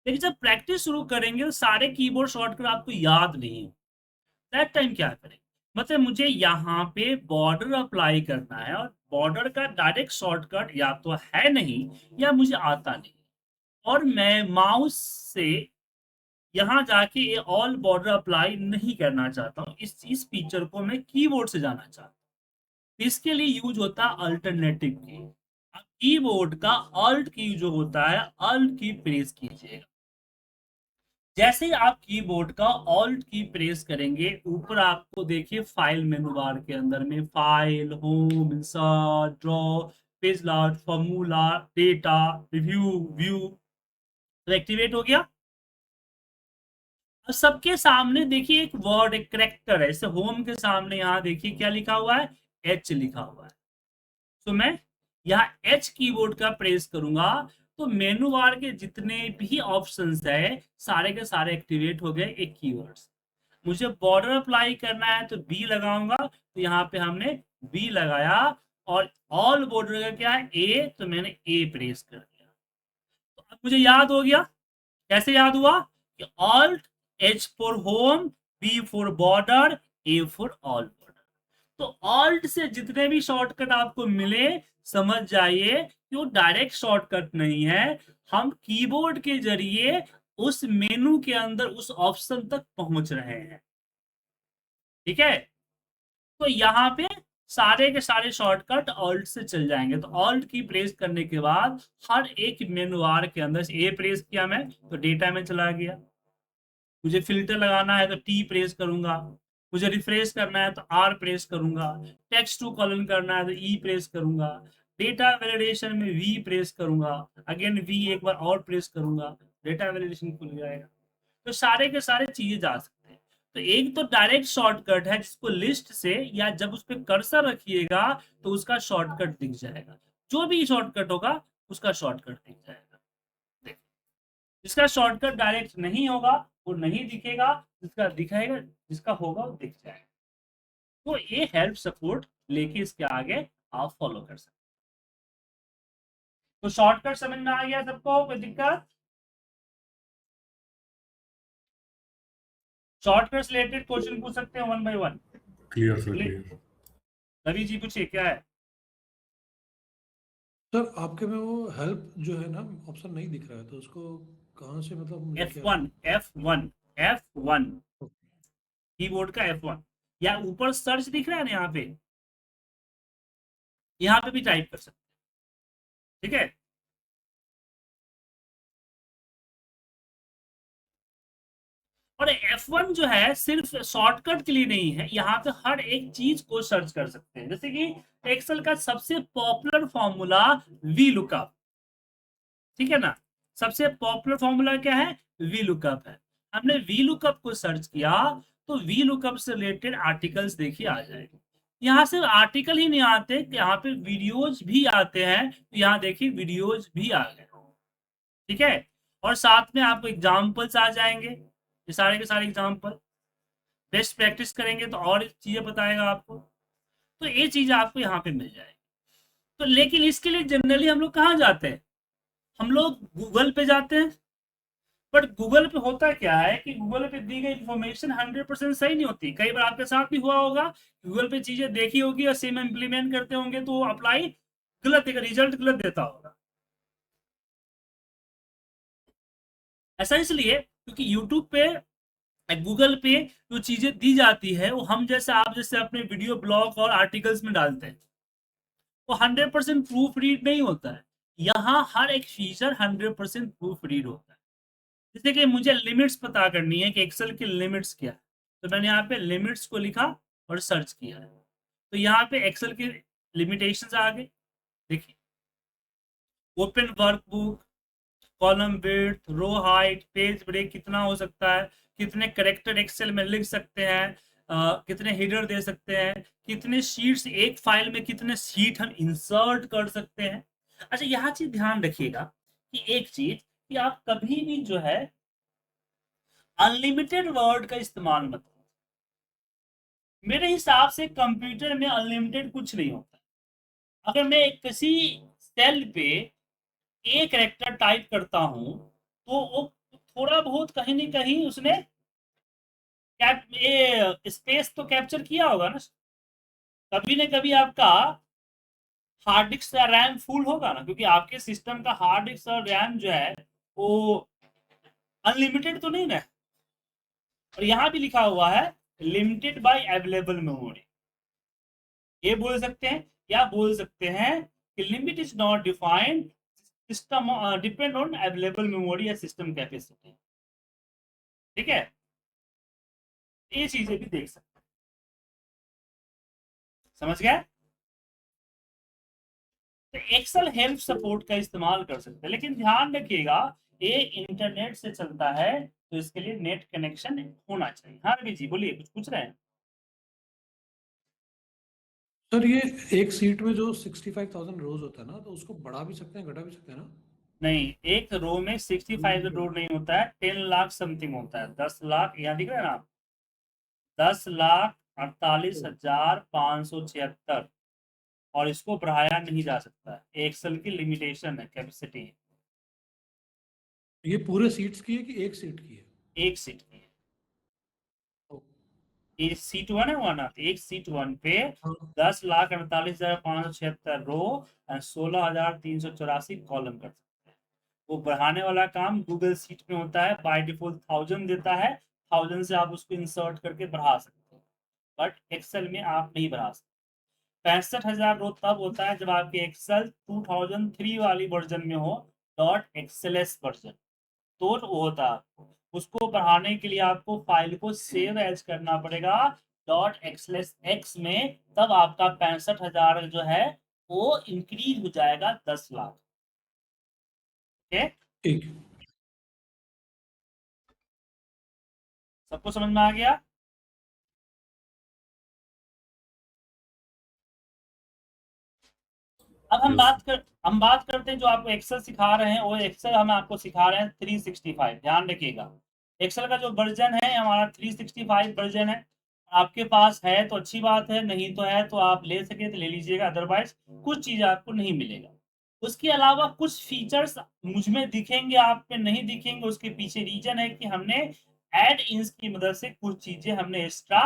लेकिन जब प्रैक्टिस शुरू करेंगे तो सारे कीबोर्ड शॉर्टकट आपको याद नहीं हो, दैट टाइम क्या करें, मतलब मुझे यहाँ पे बॉर्डर अप्लाई करना है और बॉर्डर का डायरेक्ट शॉर्टकट या तो है नहीं या मुझे आता नहीं, और मैं माउस से यहाँ जाके ये ऑल बॉर्डर अप्लाई नहीं करना चाहता हूँ, इस फीचर को मैं कीबोर्ड से जाना चाहता हूँ। इसके लिए यूज होता है अल्टरनेटिव की। कीबोर्ड का ऑल्ट की जो होता है, ऑल्ट की प्रेस कीजिएगा। जैसे ही आप कीबोर्ड का ऑल्ट की प्रेस करेंगे ऊपर आपको देखिए फाइल मेनू बार के अंदर में file, home, insert, draw, page lout, formula, data, review, view, तो एक्टिवेट हो गया। अब सबके सामने देखिए एक वर्ड, एक कैरेक्टर है, जैसे होम के सामने यहाँ देखिए क्या लिखा हुआ है, एच लिखा हुआ है। तो मैं यहाँ एच कीबोर्ड का प्रेस करूंगा तो मेनू बार के जितने भी ऑप्शंस है सारे के सारे एक्टिवेट हो गए एक कीवर्ड से। मुझे बॉर्डर अप्लाई करना है तो बी लगाऊंगा, तो यहाँ पे हमने बी लगाया, और ऑल बॉर्डर का क्या है, ए, तो मैंने ए प्रेस कर दिया। तो अब मुझे याद हो गया। कैसे याद हुआ कि alt H for home, B for border, A for all border. तो ऑल्ट से जितने भी शॉर्टकट आपको मिले समझ जाइए कि वो डायरेक्ट शॉर्टकट नहीं है, हम कीबोर्ड के जरिए उस मेनू के अंदर उस ऑप्शन तक पहुंच रहे हैं। ठीक है, तो यहाँ पे सारे के सारे शॉर्टकट ऑल्ट से चल जाएंगे। तो ऑल्ट की प्रेस करने के बाद हर एक मेनू बार के अंदर ए प्रेस किया मैं तो डेटा में चला गया, मुझे फिल्टर लगाना है तो टी प्रेस करूंगा, मुझे रिफ्रेश करना है तो आर प्रेस करूंगा, टेक्स्ट टू कॉलन करना है तो ई प्रेस करूंगा, डेटा वैलिडेशन में वी प्रेस करूंगा, अगेन वी एक बार और प्रेस करूंगा, डेटा वैलिडेशन खुल जाएगा। तो सारे के सारे चीजें जा सकते हैं। तो एक तो डायरेक्ट शॉर्टकट है जिसको लिस्ट से या जब उस पर कर्सर रखिएगा तो उसका शॉर्टकट दिख जाएगा, जो भी शॉर्टकट होगा उसका शॉर्टकट दिख जाएगा। देखिए, जिसका शॉर्टकट डायरेक्ट नहीं होगा वो नहीं दिखेगा, जिसका दिखेगा, जिसका होगा वो दिख जाएगा। तो ये हेल्प सपोर्ट लेके इसके आगे आप फॉलो कर सकते हैं। तो शॉर्टकट समझ में आ गया सबको, कोई दिक्कत? शॉर्टकट से रिलेटेड क्वेश्चन पूछ सकते हैं 1 by 1। Clear sir, clear. Ravi ji पूछिए क्या है। सर आपके में वो हेल्प जो है ना ऑप्शन नहीं दिख रहा है, तो उसको कहाँ से मतलब हम लेके F1 F1 कीबोर्ड का F1, या ऊपर सर्च दिख रहा है ना, यहाँ पे भी टाइप कर सकते हैं। ठीक है, और F1 जो है सिर्फ शॉर्टकट के लिए नहीं है, यहाँ पे हर एक चीज को सर्च कर सकते हैं। जैसे कि एक्सेल का सबसे पॉपुलर फॉर्मूला वी लुकअप, ठीक है ना, सबसे पॉपुलर फॉर्मूला क्या है, वी लुकअप है। हमने वी लुकअप को सर्च किया तो वी लुकअप से रिलेटेड आर्टिकल्स देखिए आ जाएंगे। यहाँ सिर्फ आर्टिकल ही नहीं आते, यहाँ पे वीडियोज भी आते हैं, तो यहाँ देखिए वीडियोज भी आ गए, ठीक है। और साथ में आपको एग्जाम्पल्स आ जाएंगे, ये सारे के सारे एग्जाम्पल। बेस्ट प्रैक्टिस करेंगे तो और चीजें बताएगा आपको, तो ये चीज आपको यहाँ पे मिल जाएगी। तो लेकिन इसके लिए जनरली हम लोग कहाँ जाते हैं, हम लोग गूगल पे जाते हैं। बट गूगल पे होता क्या है कि गूगल पे दी गई इन्फॉर्मेशन 100% सही नहीं होती। कई बार आपके साथ भी हुआ होगा, गूगल पे चीजें देखी होगी और सेम इम्प्लीमेंट करते होंगे तो अप्लाई गलत देगा, रिजल्ट गलत देता होगा। ऐसा इसलिए क्योंकि यूट्यूब पे, गूगल पे जो चीजें दी जाती है वो हम जैसे आप जैसे अपने वीडियो ब्लॉग और आर्टिकल्स में डालते हैं, वो 100% प्रूफ रीड नहीं होता है। यहाँ हर एक फीचर 100% प्रूफ रीड होता है। जैसे कि मुझे लिमिट्स पता करनी है कि एक्सेल की लिमिट्स क्या है, तो मैंने यहाँ पे लिमिट्स को लिखा और सर्च किया है, तो यहाँ पे एक्सेल की लिमिटेशंस आ गए। देखिए, open workbook, column width, row height, page break कितना हो सकता है, कितने करेक्टर एक्सेल में लिख सकते हैं, कितने हेडर दे सकते हैं, कितने शीट्स एक फाइल में, कितने शीट हम इंसर्ट कर सकते हैं। अच्छा, यहाँ चीज ध्यान रखिएगा कि एक चीज कि आप कभी भी जो है अनलिमिटेड वर्ड का इस्तेमाल मत करो। मेरे हिसाब से कंप्यूटर में अनलिमिटेड कुछ नहीं होता। अगर मैं किसी सेल पे एक कैरेक्टर टाइप करता हूं तो वो थोड़ा बहुत कहीं ना कहीं उसने स्पेस तो कैप्चर किया होगा ना। कभी ना कभी आपका हार्ड डिस्क का रैम फुल होगा ना, क्योंकि आपके सिस्टम का हार्ड डिस्क और रैम जो है वो अनलिमिटेड तो नहीं ना। और यहाँ भी लिखा हुआ है लिमिटेड बाय अवेलेबल मेमोरी, ये बोल सकते हैं, या बोल सकते हैं कि limit is not defined, system depend on available memory या सिस्टम कैपेसिटी, ठीक है। ये चीजें भी देख सकते हैं, समझ गए। तो एक्सेल हेल्प सपोर्ट का इस्तेमाल कर सकते हैं, लेकिन ध्यान रखिएगा ये इंटरनेट से चलता है तो इसके लिए नेट कनेक्शन होना चाहिए। हाँ रवि जी बोलिए, कुछ पूछ रहे हैं। सर ये एक सीट में जो 65,000 रोज होता है ना, तो उसको बढ़ा भी सकते हैं, घटा भी सकते हैं ना? नहीं, एक रो में 65 रोड नहीं होता है, 10 लाख समथिंग होता है। 10 लाख यहाँ दिख रहा है ना, 10,48,576, और इसको बढ़ाया नहीं जा सकता है, एक्सेल की लिमिटेशन है, कैपेसिटी है। ये पूरे सीट्स की है कि एक सीट की है? एक सीट की है, ये सीट वन है वन, एक सीट वन पे 10,48,576 रो और 16,384 कॉलम कर सकते हैं। वो बढ़ाने वाला काम गूगल सीट में होता है, बाय डिफॉल्ट 1000 देता है, 1000 से आप उसको इंसर्ट करके बढ़ा सकते हो, बट एक्सेल में आप नहीं बढ़ा सकते। 65,000 रो तब होता है जब आपके एक्सेल 2003 वाली वर्जन में हो, .xls वर्जन, तो वो होता है। उसको बढ़ाने के लिए आपको फाइल को सेव एज करना पड़ेगा .xlsx में, तब आपका 65,000 जो है वो इंक्रीज हो जाएगा 10 लाख। ठीक। सबको समझ में आ गया। अब हम बात करते हैं जो आपको एक्सेल सिखा रहे हैं, वो एक्सेल हम आपको सिखा रहे हैं 365। ध्यान रखिएगा, एक्सेल का जो वर्जन है हमारा 365 वर्जन है। आपके पास है तो अच्छी बात है, नहीं तो है तो आप ले सके तो ले लीजिएगा, अदरवाइज कुछ चीज आपको नहीं मिलेगा। उसके अलावा कुछ फीचर्स मुझ में दिखेंगे, आप पे नहीं दिखेंगे, उसके पीछे रीजन है कि हमने एड इन्स की मदद से कुछ चीजें हमने एक्स्ट्रा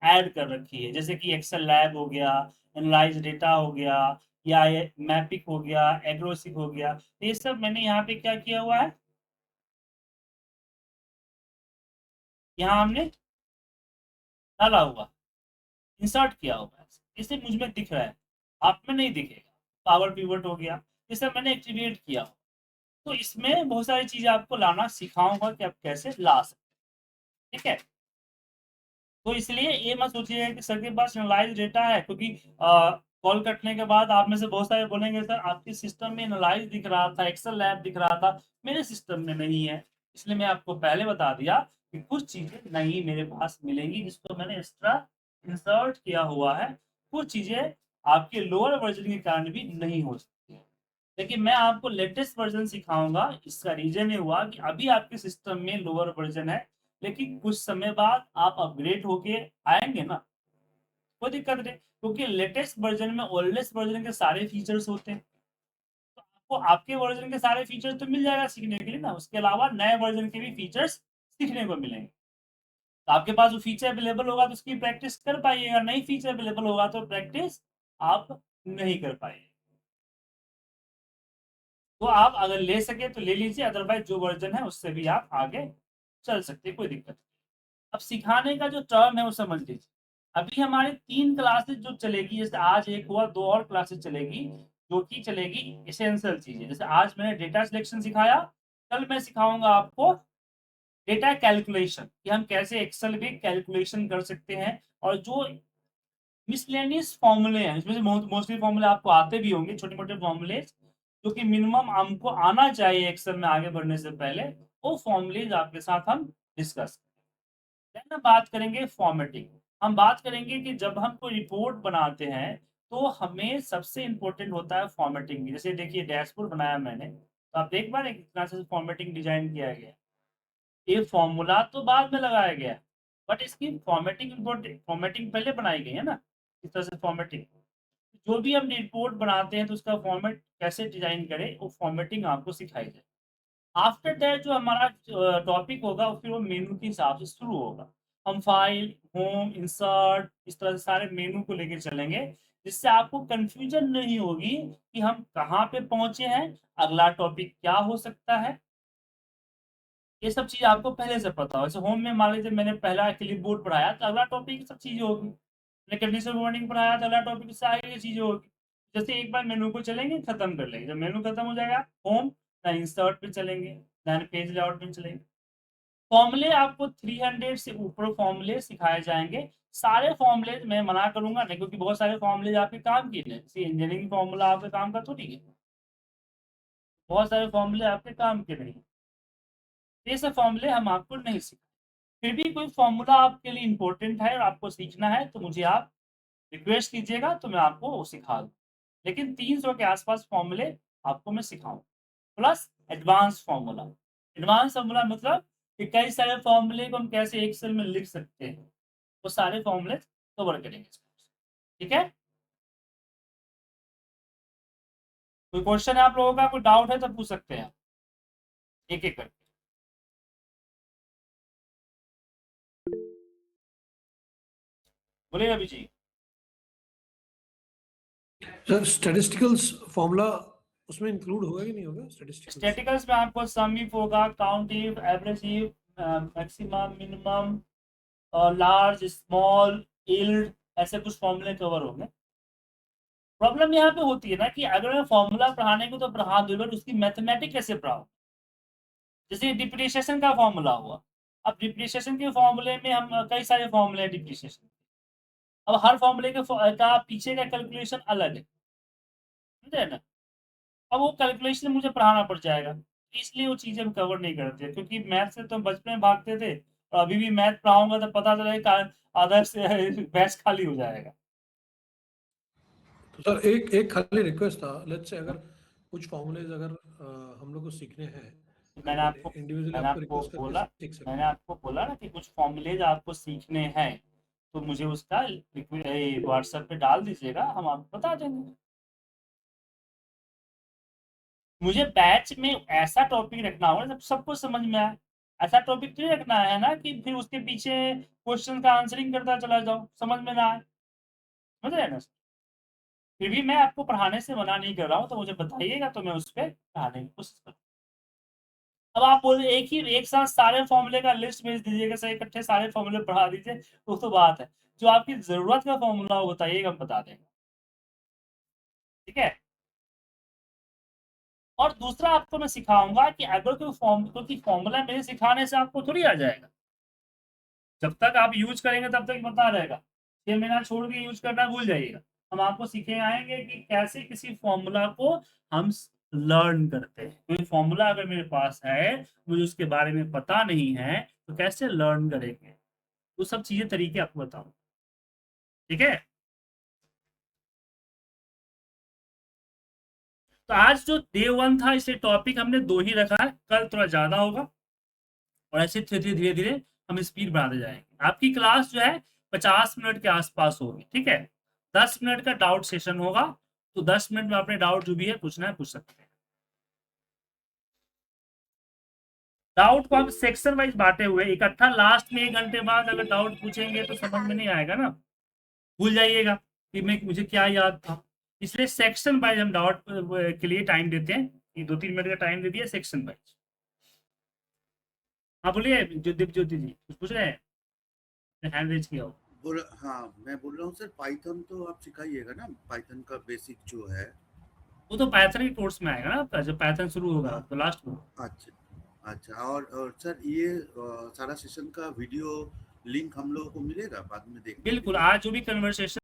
ऐड कर रखी है, जैसे कि एक्सेल लैब हो गया, एनालाइज डेटा हो गया, या ये मैपिक हो गया, एग्रोसिक हो गया। तो ये सब मैंने यहाँ पे क्या किया हुआ है, यहाँ हमने डाला हुआ, इंसर्ट किया हुआ है, इसे मुझ में दिख रहा है, आप में नहीं दिखेगा। पावर पिवट हो गया, ये सब मैंने एक्टिवेट किया। तो इसमें बहुत सारी चीजें आपको लाना सिखाऊंगा कि आप कैसे ला सकते, ठीक है। तो इसलिए ये मत सोचिएगा कि सर के पास एनालाइज डेटा है, क्योंकि कॉल कटने के बाद आप में से बहुत सारे बोलेंगे सर आपके सिस्टम में एनालाइज दिख रहा था, एक्सेल लैब दिख रहा था, मेरे सिस्टम में नहीं है। इसलिए मैं आपको पहले बता दिया कि कुछ चीजें नई मेरे पास मिलेंगी जिसको मैंने एक्स्ट्रा इंसर्ट किया हुआ है, कुछ चीजें आपके लोअर वर्जन के कारण भी नहीं हो सकती है। लेकिन मैं आपको लेटेस्ट वर्जन सिखाऊंगा, इसका रीजन ये हुआ कि अभी आपके सिस्टम में लोअर वर्जन है, लेकिन कुछ समय बाद आप अपग्रेड होके आएंगे ना, कोई दिक्कत नहीं, क्योंकि लेटेस्ट वर्जन में ओल्डेस्ट वर्जन के सारे फीचर्स होते हैं, तो आपको आपके वर्जन के सारे फीचर्स तो मिल जाएगा सीखने के लिए ना, उसके अलावा नए वर्जन के भी फीचर्स सीखने को मिलेंगे। तो आपके पास वो फीचर अवेलेबल होगा तो उसकी प्रैक्टिस कर पाइएगा, नई फीचर अवेलेबल होगा तो प्रैक्टिस आप नहीं कर पाएंगे। तो आप अगर ले सके तो ले लीजिए, अदरवाइज जो वर्जन है उससे भी आप आगे चल सकते हैं, कोई दिक्कत नहीं। अब सिखाने का जो टर्म है वो समझ लीजिए। अभी हमारे 3 क्लासेस जो चलेगी, जैसे आज एक हुआ, 2 और क्लासेस चलेगी जो कि चलेगी एसेंशियल चीजें। जैसे आज मैंने डेटा सिलेक्शन सिखाया, कल मैं सिखाऊंगा आपको डेटा कैलकुलेशन, कि हम कैसे एक्सेल में कैलकुलेशन कर सकते हैं, और जो मिसलेनियस फॉर्मूले हैं, इसमें से मोस्टली फॉर्मूले आपको आते भी होंगे, छोटे मोटे फॉर्मूले जो कि मिनिमम हमको आना चाहिए एक्सेल में आगे बढ़ने से पहले, वो फॉर्मूलेज आपके साथ हम डिस्कस करेंगे। बात करेंगे फॉर्मेटिंग। हम बात करेंगे कि जब हम कोई रिपोर्ट बनाते हैं तो हमें सबसे इंपॉर्टेंट होता है फॉर्मेटिंग। जैसे देखिए डैशबोर्ड बनाया मैंने, तो आप देख पा रहे हैं किस तरह से फॉर्मेटिंग डिजाइन किया गया है। ये फॉर्मूला तो बाद में लगाया गया है, बट इसकी फॉर्मेटिंग इंपॉर्टेंट, फॉर्मेटिंग पहले बनाई गई है ना, इस तरह से फॉर्मेटिंग। जो भी हम रिपोर्ट बनाते हैं तो उसका फॉर्मेट कैसे डिजाइन करें, वो फॉर्मेटिंग आपको सिखाई जाए। आफ्टर दैट जो हमारा टॉपिक होगा फिर वो मेनू के हिसाब से शुरू होगा। हम फाइल, होम, इंसर्ट, इस तरह से सारे मेनू को लेकर चलेंगे, जिससे आपको कंफ्यूजन नहीं होगी कि हम कहाँ पे पहुंचे हैं, अगला टॉपिक क्या हो सकता है। ये सब चीज आपको पहले से पता हो। जैसे होम में मान लीजिए मैंने पहला क्लिप बोर्ड पढ़ाया तो अगला टॉपिक सब चीजें होगी, मैंने कंडीशन वार्निंग पढ़ाया तो अगला टॉपिक से आगे चीजें होगी। जैसे एक बार मेनू को चलेंगे, खत्म कर लेंगे, जब मेनू खत्म हो जाएगा होम, देन इंसर्ट पे चलेंगे, देन पेज लेआउट पे चलेंगे। फॉर्मूले आपको 300 से ऊपर फॉर्मूले सिखाए जाएंगे। सारे फॉर्मूले मैं मना करूंगा नहीं, क्योंकि बहुत सारे फॉर्मूले आपके काम की नहीं, इंजीनियरिंग फॉर्मूला आपके काम का थोड़ी है, बहुत सारे फॉर्मूले आपके काम के नहीं, ये सब फॉर्मूले हम आपको नहीं सिखाए। फिर भी कोई फॉर्मूला आपके लिए इंपॉर्टेंट है और आपको सीखना है तो मुझे आप रिक्वेस्ट कीजिएगा तो मैं आपको वो सिखा दूँ। लेकिन 300 के आसपास फॉर्मूले आपको मैं सिखाऊँ, plus advance formula. Advance formula मतलब कि कई सारे फॉर्मूले को हम कैसे एक्सेल में लिख सकते हैं, वो सारे फॉर्मूले कवर करेंगे। ठीक है, कोई क्वेश्चन है आप लोगों का, कोई डाउट है तो पूछ सकते हैं एक एक करके। बोलिए रवि जी। सर स्टैटिस्टिकल्स फॉर्मूला उसमें इंक्लूड होगा कि नहीं होगा? स्टैटिकल्स में आपको सम इफ होगा, count if, average if, maximum, minimum, large, small, yield, ऐसे कुछ फॉर्मूले कवर होंगे। प्रॉब्लम यहाँ पे होती है ना कि अगर मैं फॉर्मूला पढ़ाने को तो पढ़ा दूं, बट उसकी मैथमेटिक कैसे पढ़ाऊं। जैसे डिप्रिसिएशन का फॉर्मूला हुआ, अब डिप्रिसिएशन के फॉर्मूले में हम कई सारे फॉर्मूले डिप्रिसिएशन, अब हर फॉर्मूले का पीछे का कैलकुलेशन अलग है, समझे ना। अब वो कैलकुलेशन मुझे पढ़ाना पड़ जाएगा, इसलिए वो चीजें हम कवर नहीं करते, क्योंकि मैथ से तो बचपन में भागते थे, और अभी भी मैथ पढ़ाऊंगा तो पता चलेगा आधा से बैच खाली हो जाएगा। तो सर एक खाली रिक्वेस्ट था, लेट्स से अगर कुछ फॉर्मूलेज अगर हम लोग को सीखने हैं, मैंने आपको इंडिविजुअली मैंने आपको आपको रिक्वेस्ट बोला करके सीख सकते मैंने हैं। आपको बोला ना कि कुछ फॉर्मूलेज आपको सीखने हैं तो मुझे उसका व्हाट्सएप पे डाल दीजिएगा, हम आपको बता देंगे। मुझे बैच में ऐसा टॉपिक रखना होगा जब सबको समझ में आए। ऐसा टॉपिक नहीं रखना है ना कि फिर उसके पीछे क्वेश्चन का आंसरिंग करता चला जाओ, समझ में ना आए, समझ रहे हैं ना। फिर भी मैं आपको पढ़ाने से मना नहीं कर रहा हूँ, तो मुझे बताइएगा तो मैं उस पर पढ़ाने की कोशिश करूँ। अब आप बोल एक साथ सारे फॉर्मूले का लिस्ट भेज दीजिएगा, सर इकट्ठे सारे फॉर्मूले पढ़ा दीजिए, तो बात है। जो आपकी जरूरत का फॉर्मूला हो बताइएगा, हम बता देंगे। ठीक है, और दूसरा आपको मैं सिखाऊंगा कि अगर कोई क्योंकि फॉर्मूला मेरे सिखाने से आपको थोड़ी आ जाएगा, जब तक आप यूज करेंगे तब तक बता रहेगा, 6 महीना छोड़ के यूज करना भूल जाइएगा। हम आपको सीखे आएंगे कि कैसे किसी फॉर्मूला को हम लर्न करते हैं। कोई फॉर्मूला अगर मेरे पास है, मुझे उसके बारे में पता नहीं है, तो कैसे लर्न करेंगे? वो सब चीजें तरीके आपको बताऊं, ठीक है? तो आज जो डे 1 था, इसे टॉपिक हमने 2 ही रखा है, कल थोड़ा ज्यादा होगा और ऐसे धीरे धीरे हम स्पीड बढ़ाते जाएंगे। आपकी क्लास जो है 50 मिनट के आसपास होगी, ठीक है? 10 मिनट का डाउट सेशन होगा, तो 10 मिनट में अपने डाउट जो भी है पूछना है पूछ सकते हैं। डाउट को आप सेक्शन वाइज बांटे हुए, इकट्ठा लास्ट में 1 घंटे बाद अगर डाउट पूछेंगे तो समझ में नहीं आएगा ना, भूल जाइएगा कि मुझे क्या याद था। इसलिए सेक्शन वाइज हम डाउट के लिए टाइम देते हैं, ये 2-3 मिनट का टाइम दे दिया सेक्शन वाइज। हाँ बोलिए ज्योति जी, कुछ पूछ रहे हैं? हैंड रेज किया हो। हाँ, मैं बोल रहा हूँ सर, पाइथन तो आप सिखाइएगा ना, पाइथन का बेसिक जो है। वो तो पाइथन के कोर्स में आएगा ना आपका, जब पाइथन शुरू होगा तो लास्ट में। अच्छा, और सर ये सारा सेशन का वीडियो लिंक हम लोगों को मिलेगा बाद में देखने के बिल्कुल, लिए? आज जो भी कन्वर्सेशन